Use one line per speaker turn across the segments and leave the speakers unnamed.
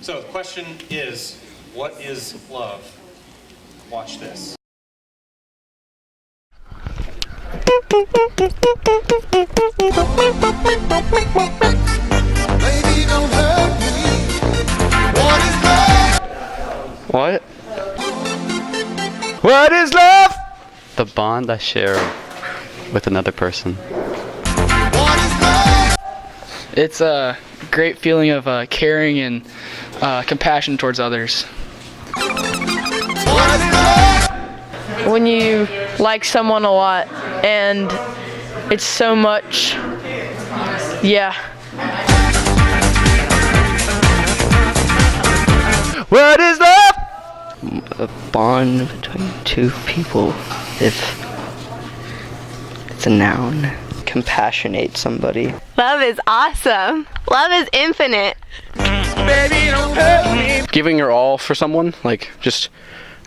So the question is, what is love? Watch this.
Baby, don't hurt me. What is love?
What? What is love?
The bond I share with another person.
What is love?
It's a great feeling of caring and compassion towards others.
What is love?
When you like someone a lot and it's so much, yeah.
What is love?
A bond between two people. If it's a noun. Compassionate somebody.
Love is awesome. Love is infinite.
Baby, don't hurt me.
Giving your all for someone, like just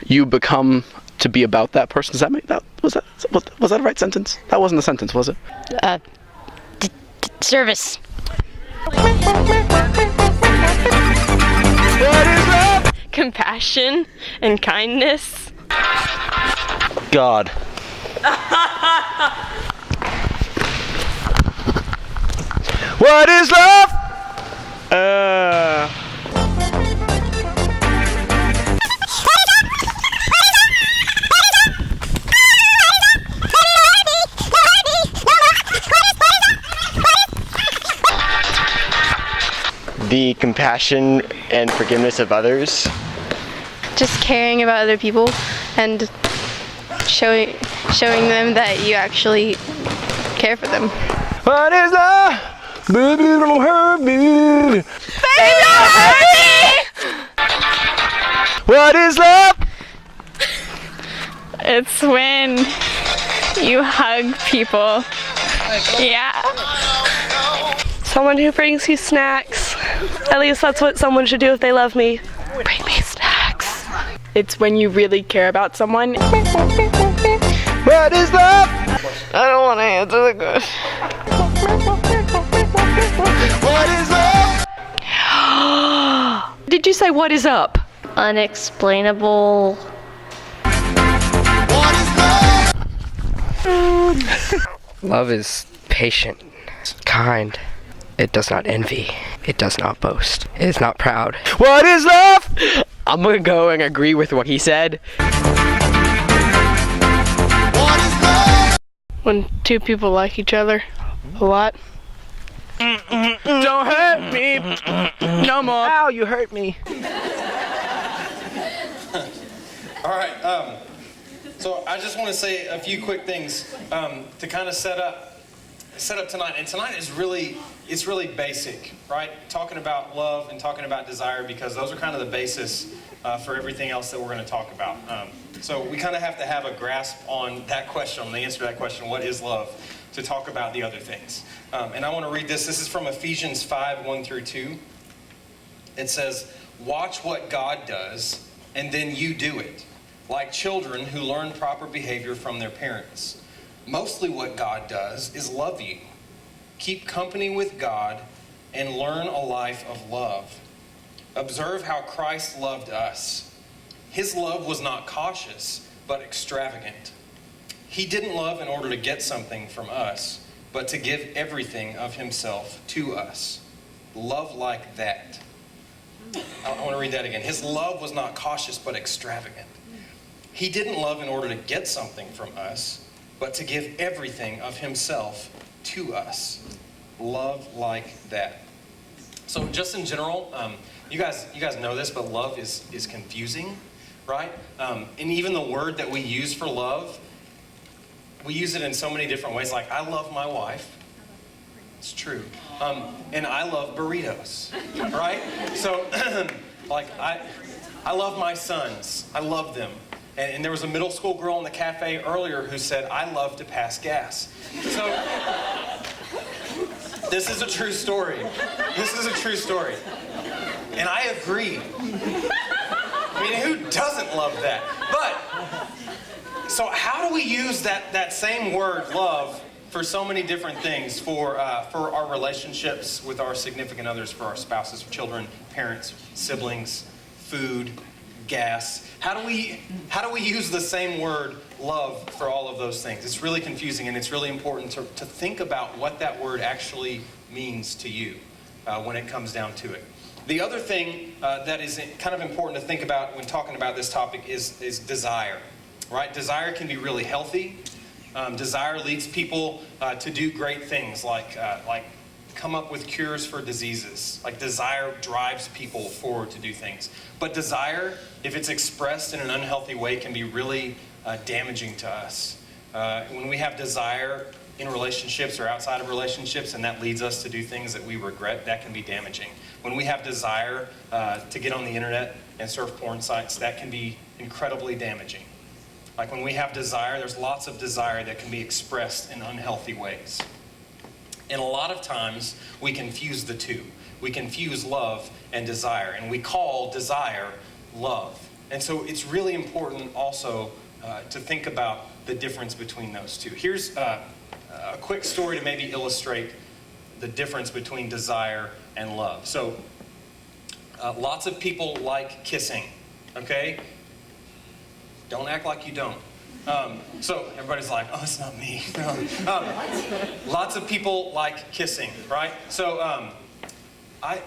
you become to be about that person. Does that make that was that a right sentence? That wasn't a sentence, was it?
Service.
What is love?
Compassion and kindness.
God. What is love?
The compassion and forgiveness of others.
Just caring about other people and showing them that you actually care for them.
What is love? Baby, don't hurt me.
Baby, don't hurt me!
What is love?
It's when you hug people. Yeah.
Someone who brings you snacks. At least that's what someone should do if they love me.
Bring me snacks.
It's when you really care about someone.
What is love?
I don't want to answer the question.
What is love?
Did you say what is up?
Unexplainable.
What is love?
Love is patient, kind. It does not envy. It does not boast. It is not proud.
What is love?
I'm gonna go and agree with what he said.
What is love?
When two people like each other a lot.
Don't hurt me. No more. Ow, you hurt me.
All right. So I just want to say a few quick things to kind of set up tonight. And tonight is really basic, right? Talking about love and talking about desire, because those are kind of the basis for everything else that we're going to talk about. So we kind of have to have a grasp on that question, on the answer to that question, what is love, to talk about the other things. And I want to read this. This is from Ephesians 5:1-2. It says, "Watch what God does, and then you do it, like children who learn proper behavior from their parents. Mostly what God does is love you. Keep company with God and learn a life of love. Observe how Christ loved us. His love was not cautious, but extravagant. He didn't love in order to get something from us, but to give everything of himself to us. Love like that." I want to read that again. His love was not cautious, but extravagant. He didn't love in order to get something from us, but to give everything of himself to us. Love like that. So just in general, you guys know this, but love is confusing, right? And even the word that we use for love, we use it in so many different ways. Like, I love my wife. It's true. And I love burritos, right? So, like, I love my sons. I love them. And there was a middle school girl in the cafe earlier who said, "I love to pass gas." So, this is a true story. This is a true story. And I agree. I mean, who doesn't love that? But, so how do we use that same word, love, for so many different things, for our relationships with our significant others, for our spouses, children, parents, siblings, food, gas. How do we use the same word, love, for all of those things? It's really confusing, and it's really important to think about what that word actually means to you when it comes down to it. The other thing that is kind of important to think about when talking about this topic is desire, right? Desire can be really healthy. Desire leads people to do great things like come up with cures for diseases. Like desire drives people forward to do things. But desire, if it's expressed in an unhealthy way, can be really damaging to us. When we have desire in relationships or outside of relationships, and that leads us to do things that we regret, that can be damaging. When we have desire to get on the internet and surf porn sites, that can be incredibly damaging. Like when we have desire, there's lots of desire that can be expressed in unhealthy ways. And a lot of times we confuse the two. We confuse love and desire, and we call desire love. And so it's really important also to think about the difference between those two. Here's a quick story to maybe illustrate the difference between desire and love. So lots of people like kissing, okay? Don't act like you don't. So everybody's like, oh, it's not me. Lots of people like kissing, right? So I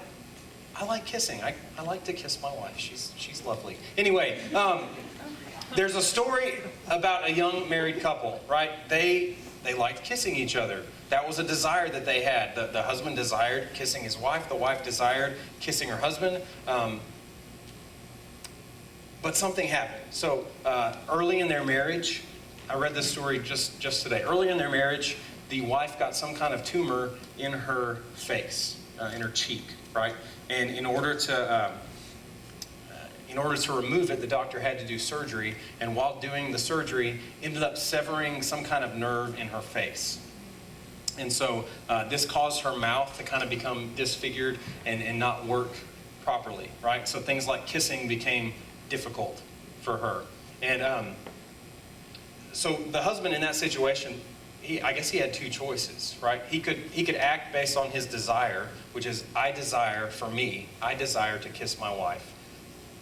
like kissing. I like to kiss my wife. She's lovely. Anyway, there's a story about a young married couple, right? They liked kissing each other. That was a desire that they had. The husband desired kissing his wife. The wife desired kissing her husband. But something happened. So early in their marriage, I read this story just today. Early in their marriage, the wife got some kind of tumor in her face, in her cheek, right? And in order to remove it, the doctor had to do surgery. And while doing the surgery, ended up severing some kind of nerve in her face. And so this caused her mouth to kind of become disfigured and not work properly, right? So things like kissing became difficult for her. And so the husband in that situation, I guess he had two choices, right? He could act based on his desire, which is, I desire for me, I desire to kiss my wife.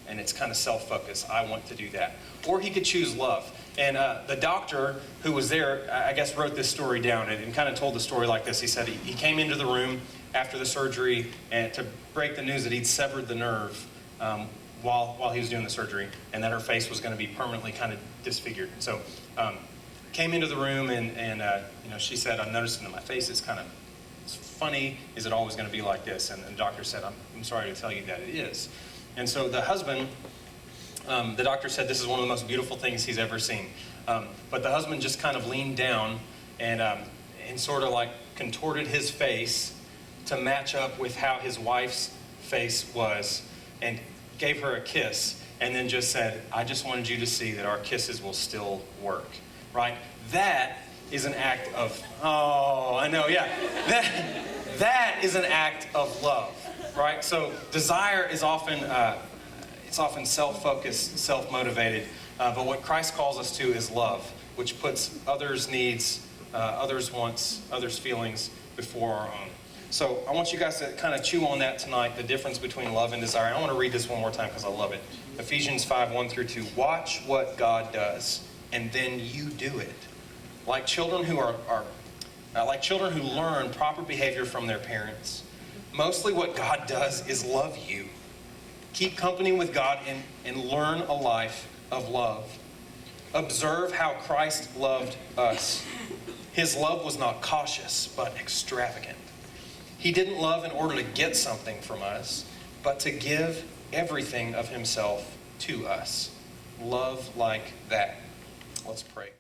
And it's kind of self-focused. I want to do that. Or he could choose love. And the doctor who was there, I guess, wrote this story down and kind of told the story like this. He said he came into the room after the surgery and to break the news that he'd severed the nerve while he was doing the surgery, and that her face was going to be permanently kind of disfigured. So came into the room and she said, I'm noticing that my face is kind of funny. Is it always going to be like this? And the doctor said, I'm sorry to tell you that it is. And so the husband, the doctor said this is one of the most beautiful things he's ever seen. But the husband just kind of leaned down and sort of like contorted his face to match up with how his wife's face was, and gave her a kiss, and then just said, I just wanted you to see that our kisses will still work, right? That is an act of, oh, I know, yeah. That is an act of love, right? So desire is often, it's often self-focused, self-motivated, but what Christ calls us to is love, which puts others' needs, others' wants, others' feelings before our own. So I want you guys to kind of chew on that tonight, the difference between love and desire. I want to read this one more time because I love it. Ephesians 5:1-2. Watch what God does, and then you do it. Like children who like children who learn proper behavior from their parents. Mostly what God does is love you. Keep company with God and learn a life of love. Observe how Christ loved us. His love was not cautious, but extravagant. He didn't love in order to get something from us, but to give everything of himself to us. Love like that. Let's pray.